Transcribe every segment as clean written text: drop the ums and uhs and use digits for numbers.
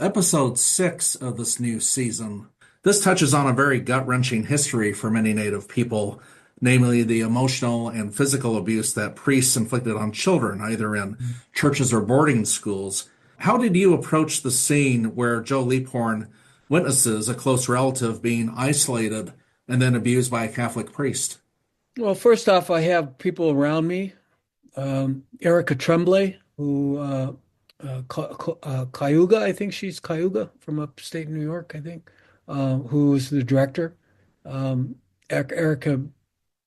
Episode 6 of this new season. This touches on a very gut-wrenching history for many Native people, namely the emotional and physical abuse that priests inflicted on children, either in churches or boarding schools. How did you approach the scene where Joe Leaphorn witnesses a close relative being isolated and then abused by a Catholic priest? Well, first off, I have people around me. Erica Tremblay, who Cayuga, I think she's Cayuga from upstate New York, I think, who is the director. Um, Erica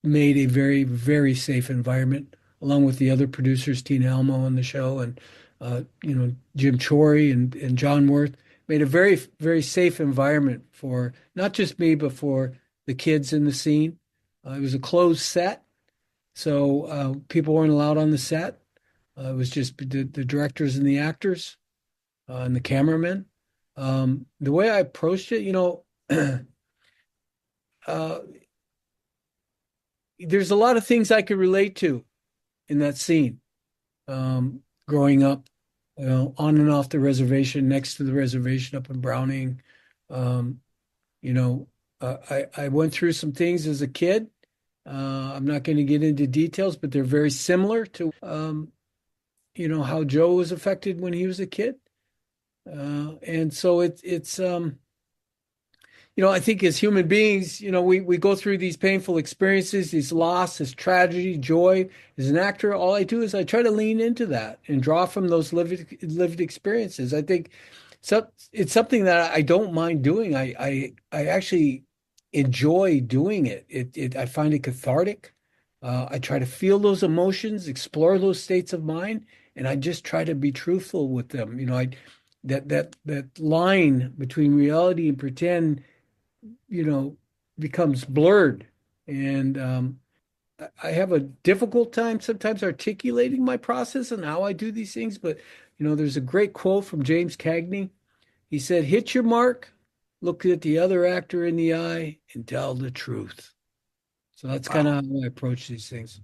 made a very, very safe environment, along with the other producers, Tina Elmo on the show, and Jim Chory and John Worth, made a very, very safe environment for not just me, but for the kids in the scene. It was a closed set, so people weren't allowed on the set. It was just the directors and the actors and the cameramen. The way I approached it, uh, there's a lot of things I could relate to in that scene. Growing up, on and off the reservation, next to the reservation up in Browning. Um, I went through some things as a kid. I'm not going to get into details, but they're very similar to, how Joe was affected when he was a kid. And so I think as human beings, we go through these painful experiences, these loss, this tragedy, joy. As an actor, all I do is I try to lean into that and draw from those lived experiences. I think it's something that I don't mind doing. I actually enjoy doing it. I find it cathartic. I try to feel those emotions, explore those states of mind, and I just try to be truthful with them. That line between reality and pretend, you know, becomes blurred. And I have a difficult time sometimes articulating my process and how I do these things. But, there's a great quote from James Cagney. He said, "Hit your mark, look at the other actor in the eye, and tell the truth." So that's kind of Wow. how I approach these things.